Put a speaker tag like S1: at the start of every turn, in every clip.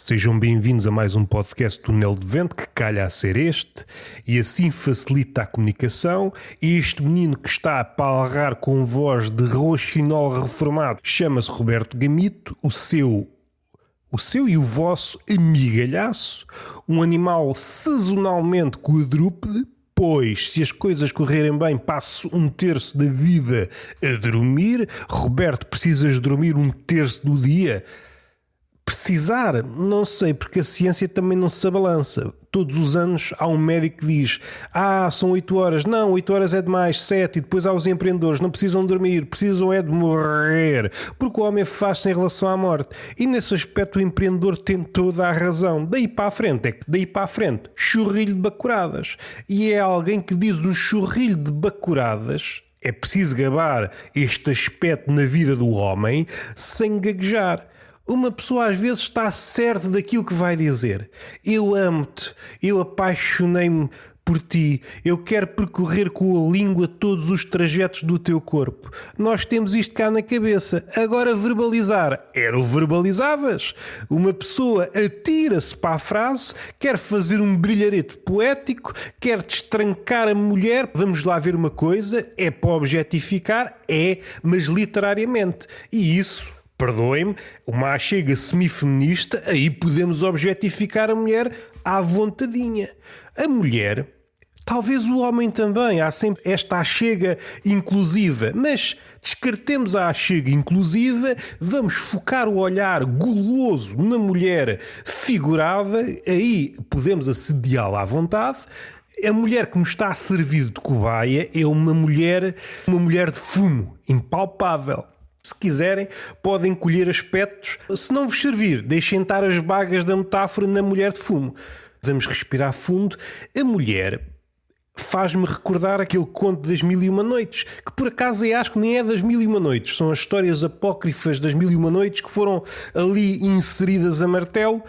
S1: Sejam bem-vindos a mais um podcast Túnel de Vento, que calha a ser este, e assim facilita a comunicação. Este menino que está a palrar com voz de rouxinol reformado chama-se Roberto Gamito, o seu e o vosso amigalhaço, um animal sazonalmente quadrúpede, pois, se as coisas correrem bem, passo um terço da vida a dormir. Roberto, precisas dormir um terço do dia? Precisar? Não sei, porque a ciência também não se abalança. Todos os anos há um médico que diz: são 8 horas. Não, 8 horas é demais, 7. E depois há os empreendedores, não precisam dormir, precisam é de morrer. Porque o homem faz-se em relação à morte. E nesse aspecto o empreendedor tem toda a razão. Daí para a frente, churrilho de bacuradas. E é alguém que diz um churrilho de bacuradas. É preciso gabar este aspecto na vida do homem sem gaguejar. Uma pessoa às vezes está certa daquilo que vai dizer. Eu amo-te, eu apaixonei-me por ti, eu quero percorrer com a língua todos os trajetos do teu corpo. Nós temos isto cá na cabeça. Agora verbalizar. Era o verbalizavas? Uma pessoa atira-se para a frase, quer fazer um brilharete poético, quer destrancar a mulher. Vamos lá ver uma coisa, é para objetificar? É, mas literariamente. E isso... Perdoem-me, uma achega semifeminista, aí podemos objetificar a mulher à vontadinha. A mulher, talvez o homem também, há sempre esta achega inclusiva, mas descartemos a achega inclusiva, vamos focar o olhar guloso na mulher figurada, aí podemos assediá-la à vontade. A mulher que nos está a servir de cobaia é uma mulher de fumo, impalpável. Se quiserem, podem colher aspectos. Se não vos servir, deixem estar as bagas da metáfora na mulher de fumo. Vamos respirar fundo. A mulher faz-me recordar aquele conto das Mil e Uma Noites, que por acaso acho que nem é das Mil e Uma Noites. São as histórias apócrifas das Mil e Uma Noites que foram ali inseridas a martelo.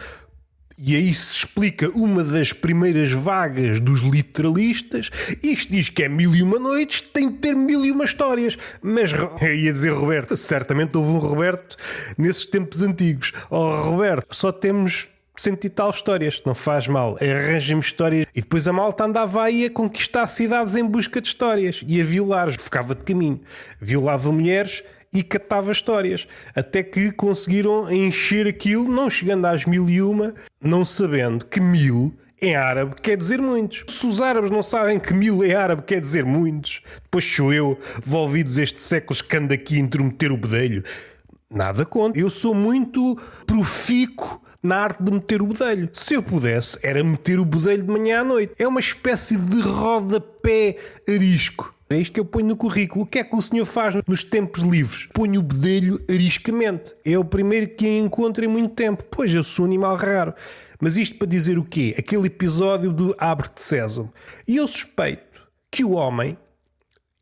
S1: E aí se explica uma das primeiras vagas dos literalistas. Isto diz que é Mil e Uma Noites, tem de ter mil e uma histórias. Mas eu ia dizer Roberto, certamente houve um Roberto nesses tempos antigos. Roberto, só temos 100 e tal histórias, não faz mal, arranjem-me histórias. E depois a malta andava aí a conquistar cidades em busca de histórias e a violar, ficava de caminho, violava mulheres e catava histórias, até que conseguiram encher aquilo, não chegando às 1001, não sabendo que 1000 em árabe quer dizer muitos. Se os árabes não sabem que 1000 em árabe quer dizer muitos, depois sou eu, volvidos estes séculos, que ando aqui a intrometer o bedelho. Nada contra. Eu sou muito profícuo na arte de meter o bedelho. Se eu pudesse, era meter o bedelho de manhã à noite. É uma espécie de rodapé arisco. É isto que eu ponho no currículo. O que é que o senhor faz nos tempos livres? Ponho o bedelho ariscamente. É o primeiro que encontro em muito tempo. Pois, eu sou um animal raro. Mas isto para dizer o quê? Aquele episódio do Abre-te Sésamo. E eu suspeito que o homem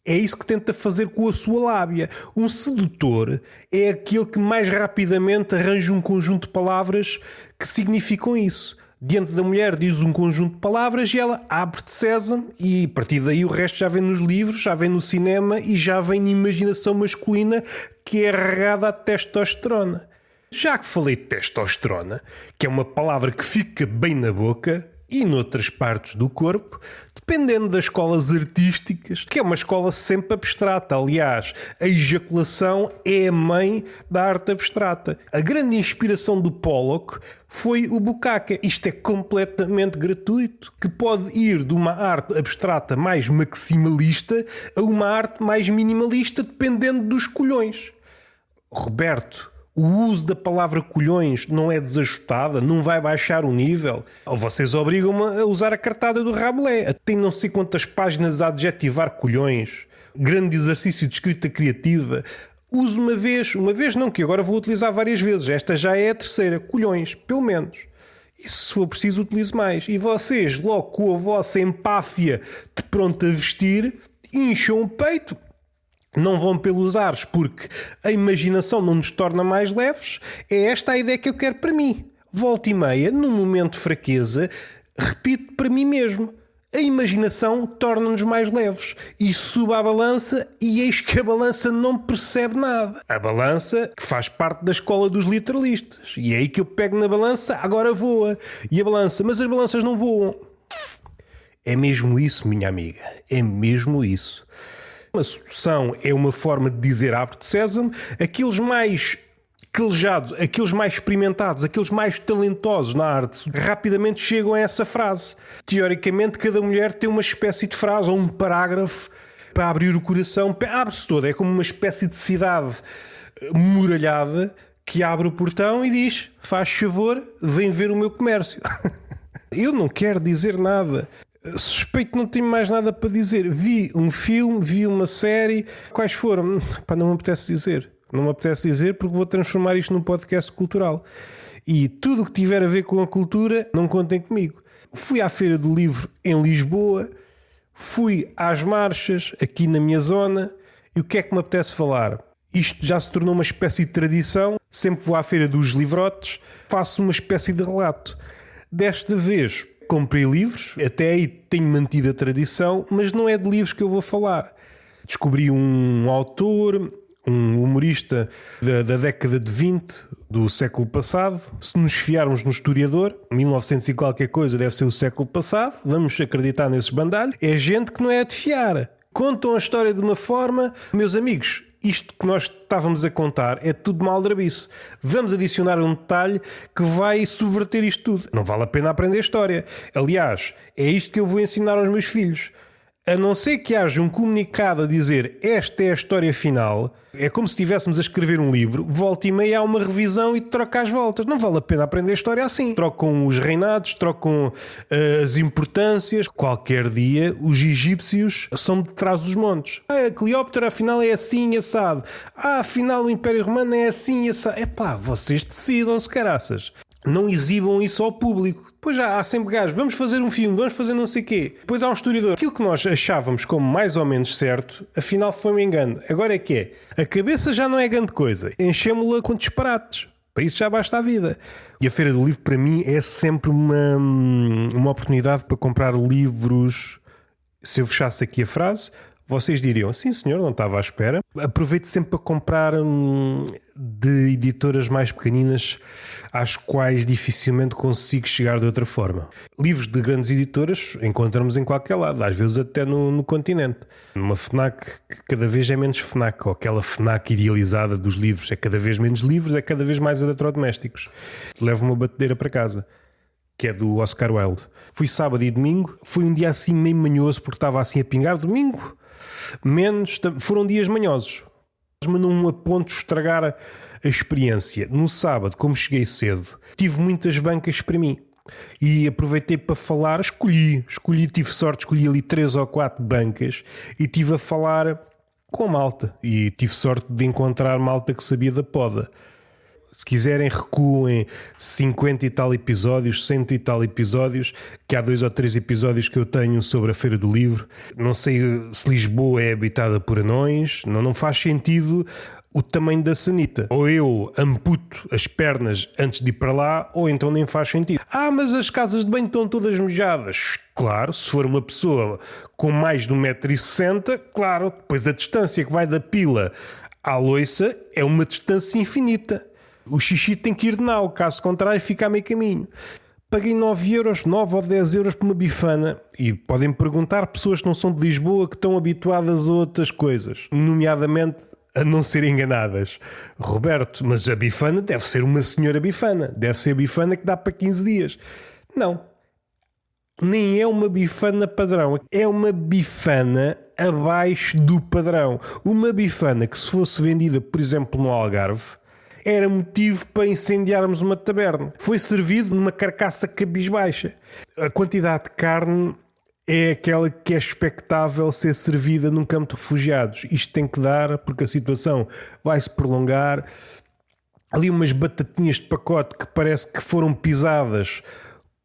S1: é isso que tenta fazer com a sua lábia. Um sedutor é aquele que mais rapidamente arranja um conjunto de palavras que significam isso. Diante da mulher diz um conjunto de palavras e ela abre-te sésamo, e a partir daí o resto já vem nos livros, já vem no cinema e já vem na imaginação masculina, que é regada a testosterona. Já que falei de testosterona, que é uma palavra que fica bem na boca e noutras partes do corpo, dependendo das escolas artísticas, que é uma escola sempre abstrata. Aliás, a ejaculação é a mãe da arte abstrata. A grande inspiração do Pollock foi o Bukake. Isto é completamente gratuito, que pode ir de uma arte abstrata mais maximalista a uma arte mais minimalista, dependendo dos colhões. Roberto, o uso da palavra colhões não é desajustada, não vai baixar o nível. Ou vocês obrigam-me a usar a cartada do Rabelais. Tem não sei quantas páginas a adjetivar colhões. Grande exercício de escrita criativa. Uso uma vez não, que agora vou utilizar várias vezes. Esta já é a terceira. Colhões, pelo menos. E se for preciso, utilizo mais. E vocês, logo com a vossa empáfia de pronto a vestir, incham o peito. Não vão pelos ares, porque a imaginação não nos torna mais leves. É esta a ideia que eu quero para mim. Volta e meia, num momento de fraqueza, repito para mim mesmo: A imaginação torna-nos mais leves e suba a balança e eis que a balança não percebe nada. A balança que faz parte da escola dos literalistas. E é aí que eu pego na balança, agora voa. E a balança, mas as balanças não voam. É mesmo isso, minha amiga. É mesmo isso. A sedução é uma forma de dizer abre de sésamo. Aqueles mais calejados, aqueles mais experimentados, aqueles mais talentosos na arte, rapidamente chegam a essa frase. Teoricamente, cada mulher tem uma espécie de frase ou um parágrafo para abrir o coração. Abre-se toda, é como uma espécie de cidade muralhada que abre o portão e diz: faz favor, vem ver o meu comércio. Eu não quero dizer nada. Suspeito que não tenho mais nada para dizer. Vi um filme, vi uma série. Quais foram? Não me apetece dizer. Não me apetece dizer porque vou transformar isto num podcast cultural. E tudo o que tiver a ver com a cultura, não contem comigo. Fui à Feira do Livro em Lisboa, fui às marchas aqui na minha zona, e o que é que me apetece falar? Isto já se tornou uma espécie de tradição. Sempre que vou à Feira dos Livrotes, faço uma espécie de relato. Desta vez comprei livros, até aí tenho mantido a tradição, mas não é de livros que eu vou falar. Descobri um autor, um humorista da década de 20 do século passado. Se nos fiarmos no historiador, 1900 e qualquer coisa deve ser o século passado, vamos acreditar nesses bandalhos. É gente que não é de fiar. Contam a história de uma forma, meus amigos, isto que nós estávamos a contar é tudo maldrabice. Vamos adicionar um detalhe que vai subverter isto tudo. Não vale a pena aprender história. Aliás, é isto que eu vou ensinar aos meus filhos. A não ser que haja um comunicado a dizer esta é a história final, é como se estivéssemos a escrever um livro, volta e meia há uma revisão e troca as voltas. Não vale a pena aprender a história assim. Trocam os reinados, trocam as importâncias. Qualquer dia os egípcios são de trás dos montes. A Cleópatra afinal é assim assado. Afinal o Império Romano é assim assado. Epá, vocês decidam-se, caraças. Não exibam isso ao público. Depois já há sempre gajos, vamos fazer um filme, vamos fazer não sei o quê. Depois há um historiador. Aquilo que nós achávamos como mais ou menos certo, afinal foi um engano. Agora é que é. A cabeça já não é grande coisa. Enchemos-la com disparates. Para isso já basta a vida. E a Feira do Livro para mim é sempre uma oportunidade para comprar livros. Se eu fechasse aqui a frase, vocês diriam, sim senhor, não estava à espera. Aproveito sempre para comprar de editoras mais pequeninas às quais dificilmente consigo chegar de outra forma. Livros de grandes editoras encontramos em qualquer lado, às vezes até no continente. Numa FNAC que cada vez é menos FNAC, ou aquela FNAC idealizada dos livros, é cada vez menos livros, é cada vez mais eletrodomésticos. Levo uma batedeira para casa, que é do Oscar Wilde. Fui sábado e domingo, foi um dia assim meio manhoso porque estava assim a pingar. Domingo menos, foram dias manhosos, mas não a ponto de estragar a experiência. No sábado, como cheguei cedo, tive muitas bancas para mim e aproveitei para falar. Escolhi, tive sorte, escolhi ali 3 ou 4 bancas e tive a falar com a malta e tive sorte de encontrar malta que sabia da poda. Se quiserem, recuem 50 e tal episódios, 100 e tal episódios, que há 2 ou 3 episódios que eu tenho sobre a Feira do Livro. Não sei se Lisboa é habitada por anões, não faz sentido o tamanho da sanita. Ou eu amputo as pernas antes de ir para lá, ou então nem faz sentido. Mas as casas de banho estão todas mejadas. Claro, se for uma pessoa com mais de 1,60 m, claro, depois a distância que vai da pila à loiça é uma distância infinita. O xixi tem que ir de nau, caso contrário fica a meio caminho. Paguei 9 ou 10 euros por uma bifana. E podem perguntar, pessoas que não são de Lisboa que estão habituadas a outras coisas, nomeadamente a não serem enganadas. Roberto, mas a bifana deve ser uma senhora bifana. Deve ser a bifana que dá para 15 dias. Não. Nem é uma bifana padrão. É uma bifana abaixo do padrão. Uma bifana que se fosse vendida, por exemplo, no Algarve, era motivo para incendiarmos uma taberna. Foi servido numa carcaça cabisbaixa. A quantidade de carne é aquela que é expectável ser servida num campo de refugiados. Isto tem que dar, porque a situação vai se prolongar. Ali umas batatinhas de pacote que parece que foram pisadas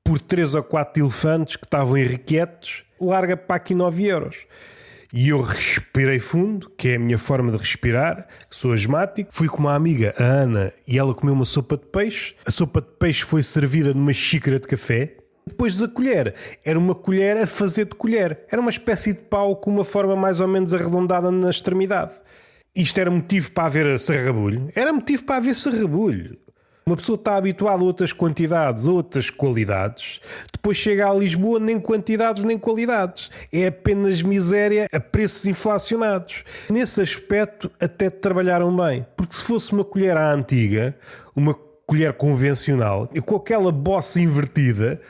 S1: por 3 ou 4 elefantes que estavam irrequietos. Larga para aqui 9 euros. E eu respirei fundo, que é a minha forma de respirar, sou asmático. Fui com uma amiga, a Ana, e ela comeu uma sopa de peixe. A sopa de peixe foi servida numa xícara de café. Depois da colher, era uma colher a fazer de colher. Era uma espécie de pau com uma forma mais ou menos arredondada na extremidade. Isto era motivo para haver sarrabulho? Era motivo para haver sarrabulho. Uma pessoa está habituada a outras quantidades, a outras qualidades. Depois chega a Lisboa, nem quantidades nem qualidades. É apenas miséria a preços inflacionados. Nesse aspecto até trabalharam bem. Porque se fosse uma colher à antiga, uma colher convencional, e com aquela bossa invertida,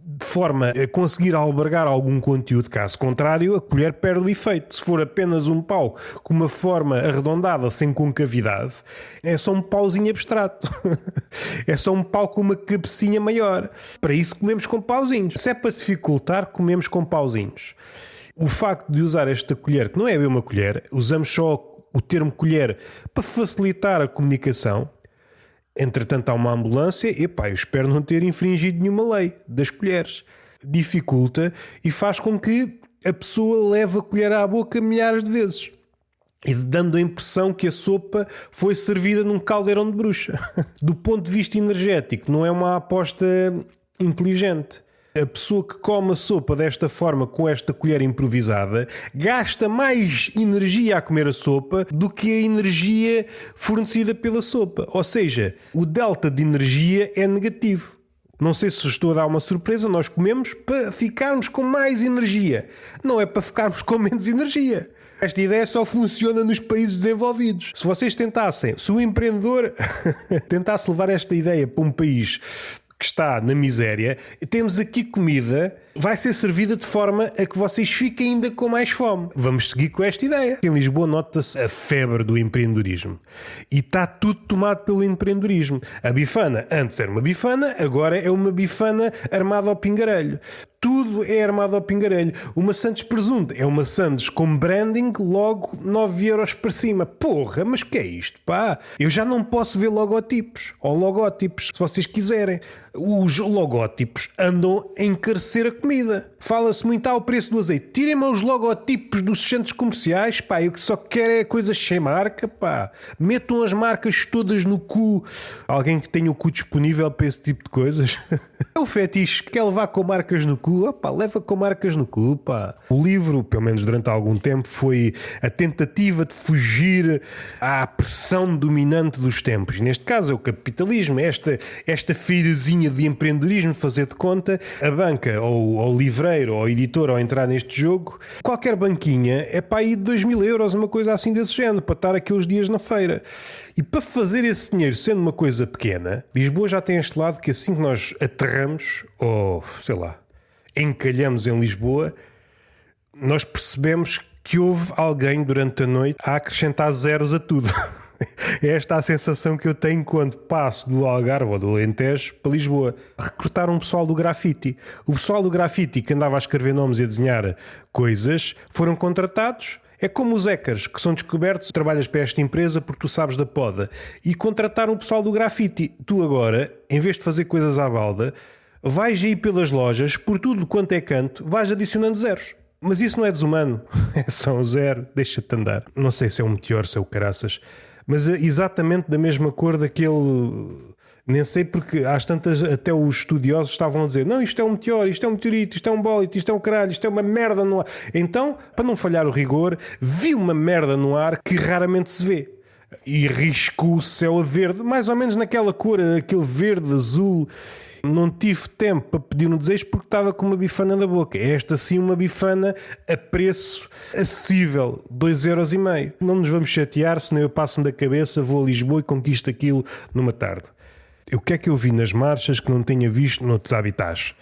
S1: de forma a conseguir albergar algum conteúdo, caso contrário, a colher perde o efeito. Se for apenas um pau com uma forma arredondada, sem concavidade, é só um pauzinho abstrato. É só um pau com uma cabecinha maior. Para isso comemos com pauzinhos. Se é para dificultar, comemos com pauzinhos. O facto de usar esta colher, que não é bem uma colher, usamos só o termo colher para facilitar a comunicação. Entretanto há uma ambulância e eu espero não ter infringido nenhuma lei das colheres. Dificulta e faz com que a pessoa leve a colher à boca milhares de vezes, e dando a impressão que a sopa foi servida num caldeirão de bruxa. Do ponto de vista energético, não é uma aposta inteligente. A pessoa que come a sopa desta forma, com esta colher improvisada, gasta mais energia a comer a sopa do que a energia fornecida pela sopa. Ou seja, o delta de energia é negativo. Não sei se estou a dar uma surpresa, nós comemos para ficarmos com mais energia. Não é para ficarmos com menos energia. Esta ideia só funciona nos países desenvolvidos. Se vocês tentassem, se o empreendedor tentasse levar esta ideia para um país que está na miséria, temos aqui comida, vai ser servida de forma a que vocês fiquem ainda com mais fome. Vamos seguir com esta ideia. Em Lisboa nota-se a febre do empreendedorismo. E está tudo tomado pelo empreendedorismo. A bifana, antes era uma bifana, agora é uma bifana armada ao pingarelho. Tudo é armado ao pingarelho. Uma Santos Presunto é uma Santos com branding, logo 9 euros para cima. Porra, mas que é isto, pá? Eu já não posso ver logotipos. Ou logótipos, se vocês quiserem. Os logótipos andam a encarecer a comida. Fala-se muito ao preço do azeite. Tirem-me os logotipos dos centros comerciais, pá. Eu que só quero é coisas sem marca, pá. Metam as marcas todas no cu. Alguém que tenha o cu disponível para esse tipo de coisas? É o fetiche. Quer levar com marcas no cu? Opa, leva com marcas no cu, pá. O livro, pelo menos durante algum tempo, foi a tentativa de fugir à pressão dominante dos tempos. Neste caso é o capitalismo. Esta feirazinha de empreendedorismo, fazer de conta, a banca ou o livreiro ou o editor ao entrar neste jogo, qualquer banquinha é para aí de 2.000 euros, uma coisa assim desse género, para estar aqueles dias na feira. E para fazer esse dinheiro sendo uma coisa pequena, Lisboa já tem este lado que assim que nós aterramos, ou sei lá, encalhamos em Lisboa, nós percebemos que houve alguém durante a noite a acrescentar zeros a tudo. É esta a sensação que eu tenho quando passo do Algarve ou do Alentejo para Lisboa. Recrutaram um pessoal do grafite. O pessoal do grafite que andava a escrever nomes e a desenhar coisas foram contratados. É como os hackers que são descobertos, trabalhas para esta empresa porque tu sabes da poda. E contrataram o pessoal do grafite. Tu agora, em vez de fazer coisas à balda, vais aí pelas lojas, por tudo quanto é canto, vais adicionando zeros. Mas isso não é desumano. É só um zero, deixa-te andar. Não sei se é um meteoro, se é o caraças. Mas é exatamente da mesma cor daquele... Nem sei porque às tantas até os estudiosos estavam a dizer não, isto é um meteoro, isto é um meteorito, isto é um bólito, isto é um caralho, isto é uma merda no ar. Então, para não falhar o rigor, vi uma merda no ar que raramente se vê. E risco o céu a verde, mais ou menos naquela cor, aquele verde, azul. Não tive tempo para pedir um desejo porque estava com uma bifana na boca. Esta sim, uma bifana a preço acessível, 2,5€. Não nos vamos chatear, senão eu passo-me da cabeça, vou a Lisboa e conquisto aquilo numa tarde. O que é que eu vi nas marchas que não tinha visto noutros habitats?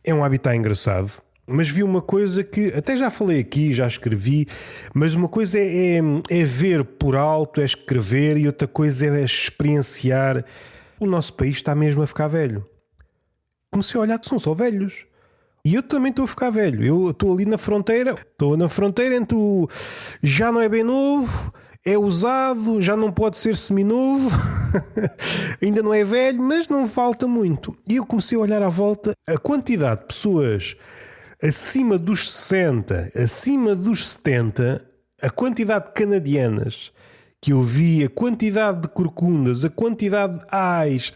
S1: É um habitat engraçado, mas vi uma coisa que até já falei aqui, já escrevi, mas uma coisa é ver por alto, é escrever, e outra coisa é experienciar. O nosso país está mesmo a ficar velho. Comecei a olhar que são só velhos. E eu também estou a ficar velho. Eu estou ali na fronteira. Estou na fronteira entre o já não é bem novo, é usado, já não pode ser seminovo, ainda não é velho, mas não falta muito. E eu comecei a olhar à volta a quantidade de pessoas acima dos 60, acima dos 70, a quantidade de canadianas que eu vi, a quantidade de corcundas, a quantidade de ais,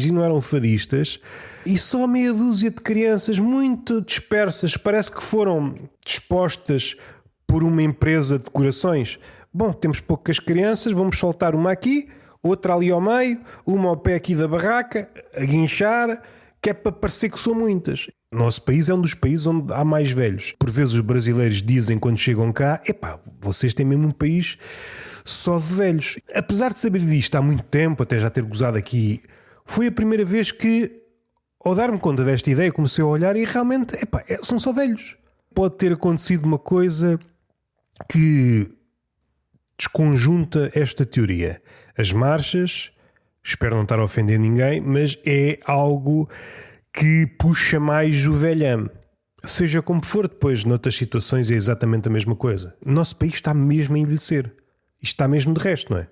S1: e não eram fadistas, e só meia dúzia de crianças muito dispersas, parece que foram dispostas por uma empresa de decorações. Bom, temos poucas crianças, vamos soltar uma aqui, outra ali ao meio, uma ao pé aqui da barraca, a guinchar, que é para parecer que são muitas. Nosso país é um dos países onde há mais velhos. Por vezes os brasileiros dizem quando chegam cá, epá, vocês têm mesmo um país só de velhos. Apesar de saber disto há muito tempo, até já ter gozado aqui, foi a primeira vez que, ao dar-me conta desta ideia, comecei a olhar e realmente, epá, são só velhos. Pode ter acontecido uma coisa que desconjunta esta teoria. As marchas, espero não estar a ofender ninguém, mas é algo que puxa mais o velhame. Seja como for, depois, noutras situações, é exatamente a mesma coisa. O nosso país está mesmo a envelhecer. Isto está mesmo de resto, não é?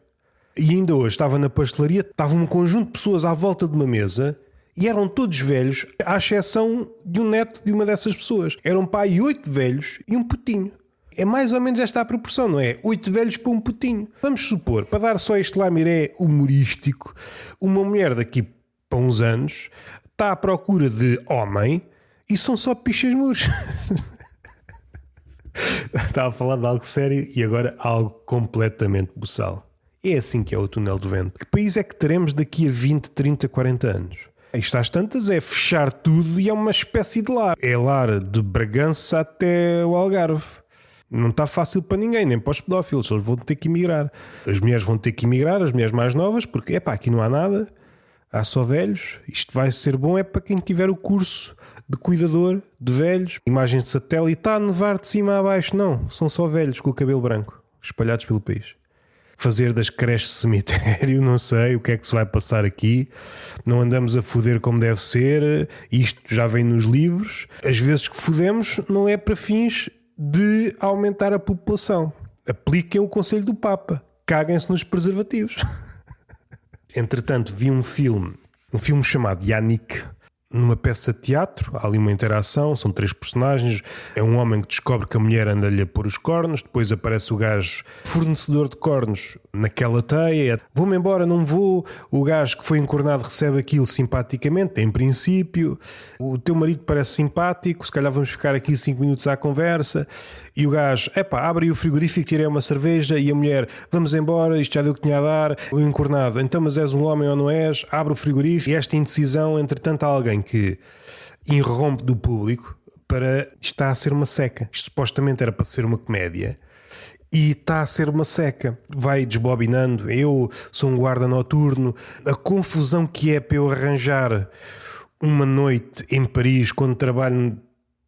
S1: E ainda hoje estava na pastelaria, estava um conjunto de pessoas à volta de uma mesa e eram todos velhos, à exceção de um neto de uma dessas pessoas. Eram pai 8 velhos e um putinho. É mais ou menos esta a proporção, não é? 8 velhos para um putinho. Vamos supor, para dar só este lamiré humorístico, uma mulher daqui para uns anos está à procura de homem e são só pichas-muros. Estava a falar de algo sério e agora algo completamente boçal. É assim que é o túnel do vento. Que país é que teremos daqui a 20, 30, 40 anos? Isto às tantas é fechar tudo e é uma espécie de lar. É lar de Bragança até o Algarve. Não está fácil para ninguém, nem para os pedófilos. Eles vão ter que emigrar. As mulheres vão ter que emigrar, as mulheres mais novas, porque epá, aqui não há nada. Há só velhos. Isto vai ser bom é para quem tiver o curso de cuidador de velhos. Imagens de satélite. Está a nevar de cima a baixo. Não, são só velhos com o cabelo branco, espalhados pelo país. Fazer das creches cemitério, não sei o que é que se vai passar aqui. Não andamos a foder como deve ser. Isto já vem nos livros. As vezes que fodemos não é para fins de aumentar a população. Apliquem o conselho do Papa. Caguem-se nos preservativos. Entretanto, vi um filme chamado Yannick, numa peça de teatro. Há ali uma interação, são 3 personagens. É um homem que descobre que a mulher anda-lhe a pôr os cornos, depois aparece o gajo fornecedor de cornos naquela teia. Vou-me embora, não vou. O gajo que foi encornado recebe aquilo simpaticamente, em princípio. O teu marido parece simpático, se calhar vamos ficar aqui 5 minutos à conversa. E o gajo, abre aí o frigorífico, tirei uma cerveja. E a mulher, vamos embora, isto já deu o que tinha a dar. O encornado, então mas és um homem ou não és? Abre o frigorífico. E esta indecisão, entretanto há alguém que irrompe do público para... Está a ser uma seca. Isto supostamente era para ser uma comédia e está a ser uma seca. Vai desbobinando. Eu sou um guarda noturno. A confusão que é para eu arranjar uma noite em Paris quando trabalho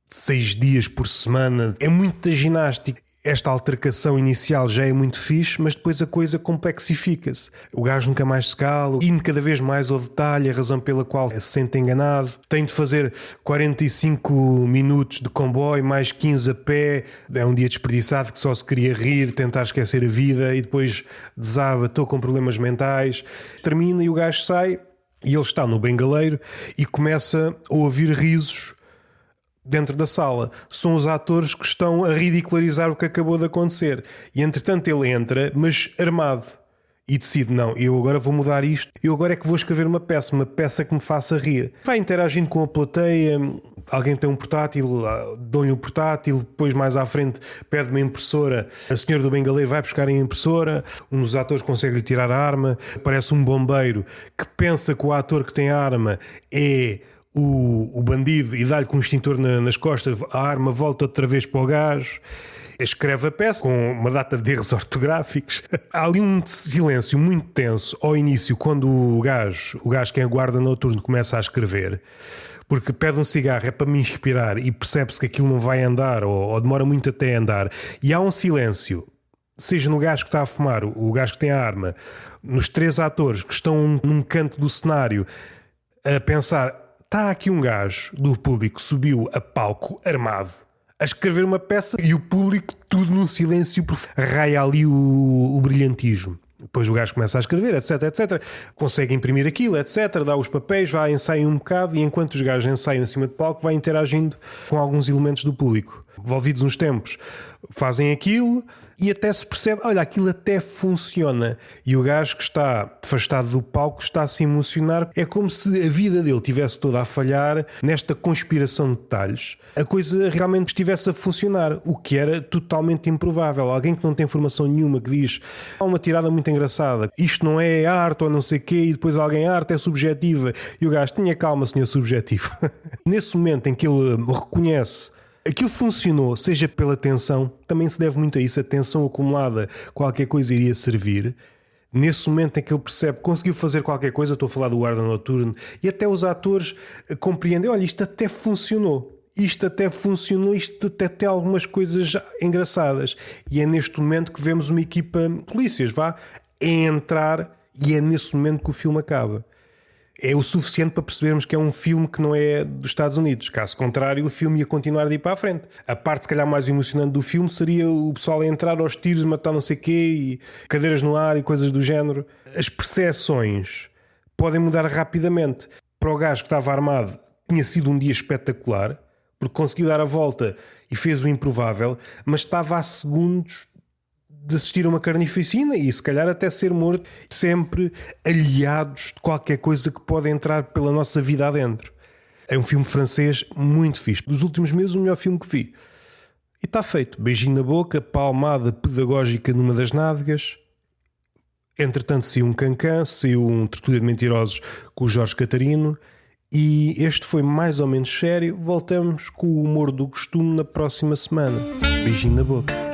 S1: 6 dias por semana. É muita ginástica. Esta altercação inicial já é muito fixe, mas depois a coisa complexifica-se. O gajo nunca mais se cala, indo cada vez mais ao detalhe, a razão pela qual se sente enganado. Tem de fazer 45 minutos de comboio, mais 15 a pé. É um dia desperdiçado que só se queria rir, tentar esquecer a vida e depois desaba, estou com problemas mentais. Termina e o gajo sai e ele está no bengaleiro e começa a ouvir risos dentro da sala. São os atores que estão a ridicularizar o que acabou de acontecer. E entretanto ele entra, mas armado. E decide, não, eu agora vou mudar isto. Eu agora é que vou escrever uma peça que me faça rir. Vai interagindo com a plateia. Alguém tem um portátil, dão-lhe um portátil. Depois mais à frente pede uma impressora. A senhora do bengaleiro vai buscar a impressora. Um dos atores consegue-lhe tirar a arma. Parece um bombeiro que pensa que o ator que tem a arma é o bandido e dá-lhe com um extintor nas costas. A arma volta outra vez para o gajo. Escreve a peça com uma data de erros ortográficos. Há ali um silêncio muito tenso ao início, quando o gajo que é guarda noturno começa a escrever, porque pede um cigarro, é para me inspirar, e percebe-se que aquilo não vai andar ou demora muito até andar. E há um silêncio, seja no gajo que está a fumar, o gajo que tem a arma, nos 3 atores que estão num canto do cenário a pensar... Está aqui um gajo do público que subiu a palco armado a escrever uma peça e o público tudo num silêncio raia ali o brilhantismo. Depois o gajo começa a escrever, etc, etc. Consegue imprimir aquilo, etc. Dá os papéis, vai ensaiar um bocado e enquanto os gajos ensaiam em cima de palco vai interagindo com alguns elementos do público. Envolvidos uns tempos, fazem aquilo, E até se percebe, olha, aquilo até funciona. E o gajo que está afastado do palco está a se emocionar. É como se a vida dele tivesse toda a falhar nesta conspiração de detalhes. A coisa realmente estivesse a funcionar, o que era totalmente improvável. Alguém que não tem informação nenhuma, que diz, há uma tirada muito engraçada, isto não é arte ou não sei o quê, e depois alguém, a arte é subjetiva. E o gajo, tenha calma, senhor subjetivo. Nesse momento em que ele reconhece aquilo funcionou, seja pela tensão, também se deve muito a isso, a tensão acumulada, qualquer coisa iria servir. Nesse momento em que ele percebe que conseguiu fazer qualquer coisa, estou a falar do Guarda Noturno, e até os atores compreendem, olha, isto até funcionou. Isto até tem algumas coisas engraçadas. E é neste momento que vemos uma equipa de polícias, a entrar, e é nesse momento que o filme acaba. É o suficiente para percebermos que é um filme que não é dos Estados Unidos. Caso contrário, o filme ia continuar de ir para a frente. A parte, se calhar, mais emocionante do filme seria o pessoal a entrar aos tiros, matar não sei o quê, e cadeiras no ar e coisas do género. As percepções podem mudar rapidamente. Para o gajo que estava armado, tinha sido um dia espetacular, porque conseguiu dar a volta e fez o improvável, mas estava a segundos de assistir a uma carnificina e se calhar até ser morto, sempre aliados de qualquer coisa que pode entrar pela nossa vida adentro. É um filme francês muito fixe. Dos últimos meses, o melhor filme que vi. E está feito. Beijinho na boca, palmada pedagógica numa das nádegas. Entretanto, saiu um Cancan, saiu um Tertúlia de Mentirosos com o Jorge Catarino. E este foi mais ou menos sério. Voltamos com o humor do costume na próxima semana. Beijinho na boca.